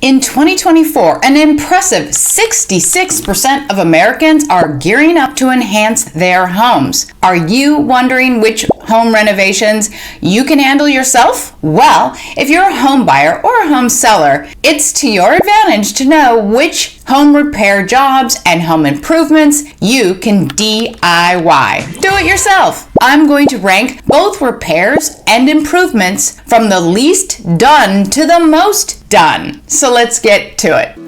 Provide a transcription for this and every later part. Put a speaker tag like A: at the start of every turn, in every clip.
A: In 2024, an impressive 66% of Americans are gearing up to enhance their homes. Are you wondering which home renovations you can handle yourself? Well, if you're a home buyer or a home seller, it's to your advantage to know which home repair jobs and home improvements you can DIY. Do it yourself. I'm going to rank both repairs and improvements from the least done to the most done. So let's get to it.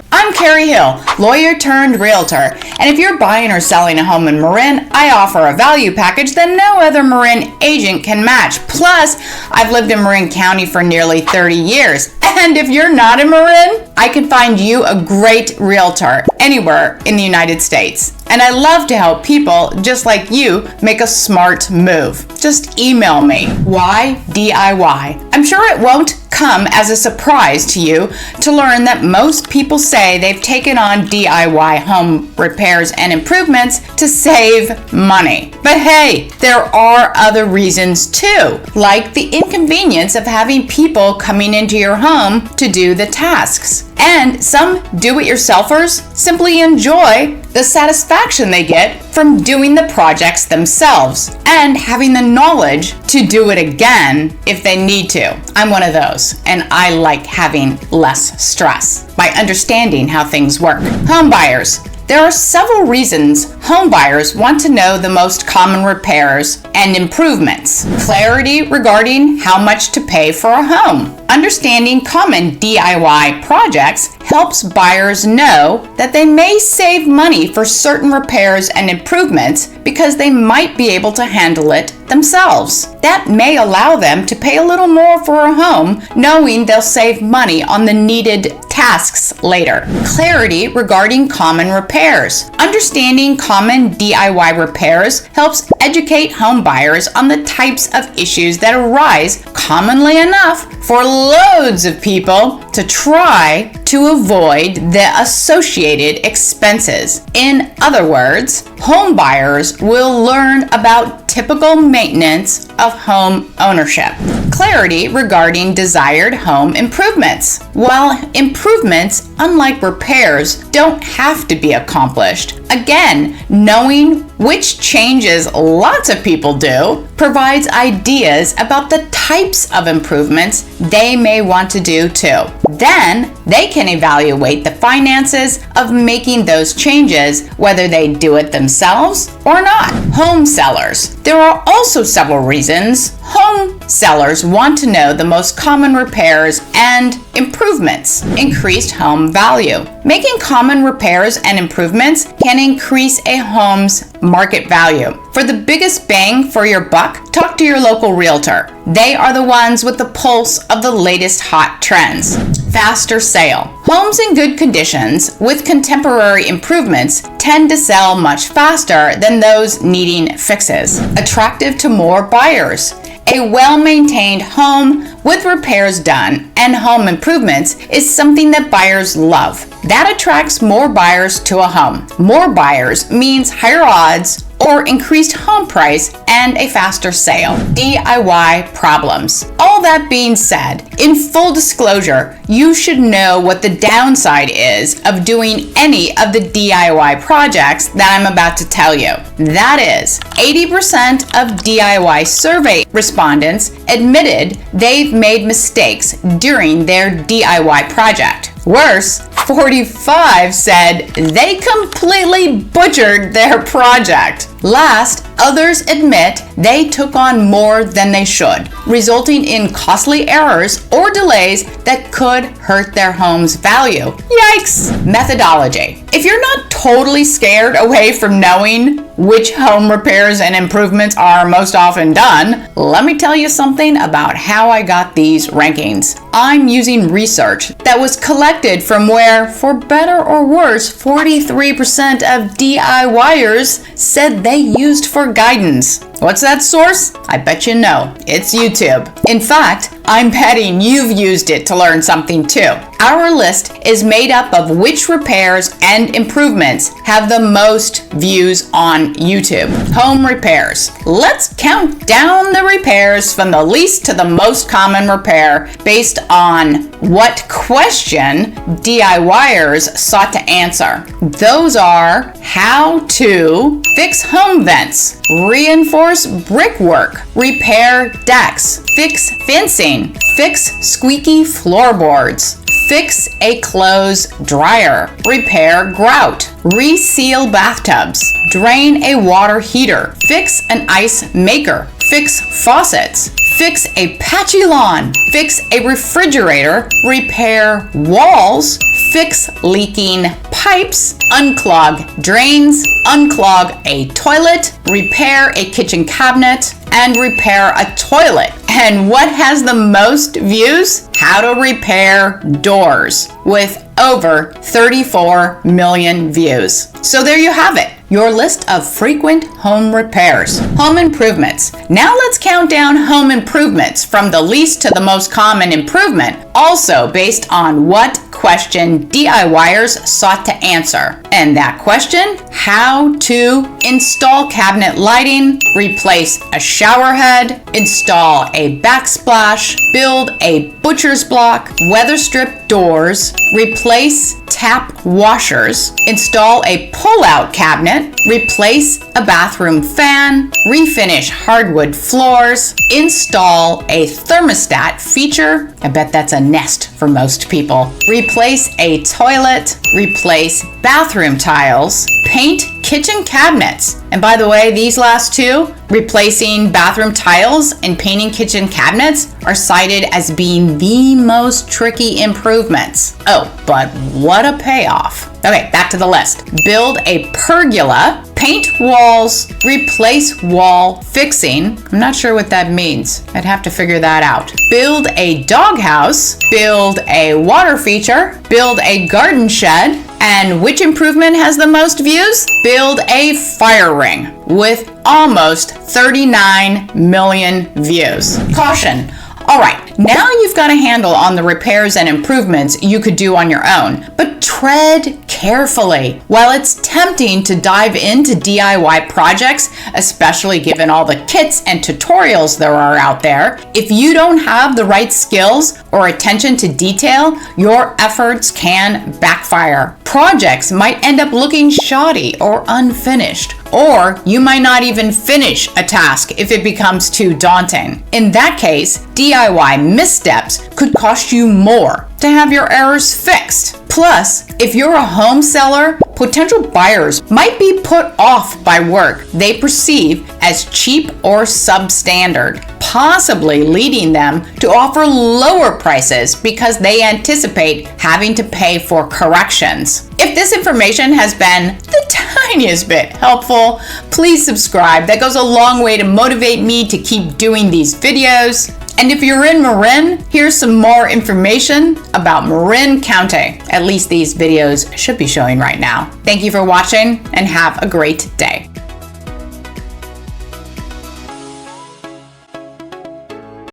A: I'm Karrie Hill, lawyer turned realtor, and if you're buying or selling a home in Marin, I offer a value package that no other Marin agent can match. Plus, I've lived in Marin County for nearly 30 years, and if you're not in Marin, I can find you a great realtor anywhere in the United States. And I love to help people just like you make a smart move. Just email me. Why DIY? I'm sure it won't come as a surprise to you to learn that most people say they've taken on DIY home repairs and improvements to save money. But hey, there are other reasons too, like the inconvenience of having people coming into your home to do the tasks. And some do-it-yourselfers simply enjoy the satisfaction they get from doing the projects themselves and having the knowledge to do it again if they need to. I'm one of those, and I like having less stress by understanding how things work. Home buyers. There are several reasons home buyers want to know the most common repairs and improvements. Clarity regarding how much to pay for a home. Understanding common DIY projects helps buyers know that they may save money for certain repairs and improvements because they might be able to handle it themselves. That may allow them to pay a little more for a home, knowing they'll save money on the needed tasks later. Clarity regarding common repairs. Understanding common DIY repairs helps educate home buyers on the types of issues that arise commonly enough for loads of people to try to avoid the associated expenses. In other words, home buyers will learn about typical maintenance of home ownership. Clarity regarding desired home improvements. While improvements, unlike repairs, don't have to be accomplished, again, knowing which changes lots of people do provides ideas about the types of improvements they may want to do too. Then they can evaluate the finances of making those changes, whether they do it themselves or not. Home sellers. There are also several reasons home sellers want to know the most common repairs and improvements. Increased home value. Making common repairs and improvements can increase a home's market value. For the biggest bang for your buck, talk to your local realtor. They are the ones with the pulse of the latest hot trends. Faster sale. Homes in good conditions with contemporary improvements tend to sell much faster than those needing fixes. Attractive to more buyers. A well-maintained home with repairs done and home improvements is something that buyers love. That attracts more buyers to a home. More buyers means higher odds or increased home price and a faster sale. DIY problems. All that being said, in full disclosure, you should know what the downside is of doing any of the DIY projects that I'm about to tell you. That is, 80% of DIY survey respondents admitted they've made mistakes during their DIY project. Worse, 45 said they completely butchered their project. Last, others admit they took on more than they should, resulting in costly errors or delays that could hurt their home's value. Yikes! Methodology. If you're not totally scared away from knowing which home repairs and improvements are most often done, let me tell you something about how I got these rankings. I'm using research that was collected from where, for better or worse, 43% of DIYers said they used for guidance. What's that source? I bet you know. It's YouTube. In fact, I'm betting you've used it to learn something too. Our list is made up of which repairs and improvements have the most views on YouTube. Home repairs. Let's count down the repairs from the least to the most common repair based on what question DIYers sought to answer. Those are how to fix home vents, reinforce brickwork, repair decks, fix fencing, fix squeaky floorboards, fix a clothes dryer, repair grout, reseal bathtubs, drain a water heater, fix an ice maker, fix faucets, fix a patchy lawn, fix a refrigerator, repair walls, fix leaking pipes, unclog drains, unclog a toilet, repair a kitchen cabinet, and repair a toilet. And what has the most views? How to repair doors, with over 34 million views. So there you have it, your list of frequent home repairs. Home improvements. Now let's count down home improvements from the least to the most common improvement, also based on what question DIYers sought to answer. And that question, how to install cabinet lighting, replace a shower head, install a backsplash, build a butcher's block, weather strip doors, replace tap washers, install a pull-out cabinet, replace a bathroom fan, refinish hardwood floors, install a thermostat feature. I bet that's a nest for most people. Replace a toilet, replace bathroom tiles, paint kitchen cabinets. And by the way, these last two, replacing bathroom tiles and painting kitchen cabinets, are cited as being the most tricky improvements. Oh, but what a payoff. Okay, back to the list. Build a pergola, paint walls, replace wall fixing. I'm not sure what that means. I'd have to figure that out. Build a doghouse, build a water feature, build a garden shed, and which improvement has the most views? Build a fire ring, with almost 39 million views. Caution. All right, now you've got a handle on the repairs and improvements you could do on your own, but tread carefully. While it's tempting to dive into DIY projects, especially given all the kits and tutorials there are out there, if you don't have the right skills or attention to detail, your efforts can backfire. Projects might end up looking shoddy or unfinished, or you might not even finish a task if it becomes too daunting. In that case, DIY missteps could cost you more to have your errors fixed. Plus, if you're a home seller, potential buyers might be put off by work they perceive as cheap or substandard, possibly leading them to offer lower prices because they anticipate having to pay for corrections. If this information has been the tiniest bit helpful, please subscribe. That goes a long way to motivate me to keep doing these videos. And if you're in Marin, here's some more information about Marin County. At least these videos should be showing right now. Thank you for watching and have a great day.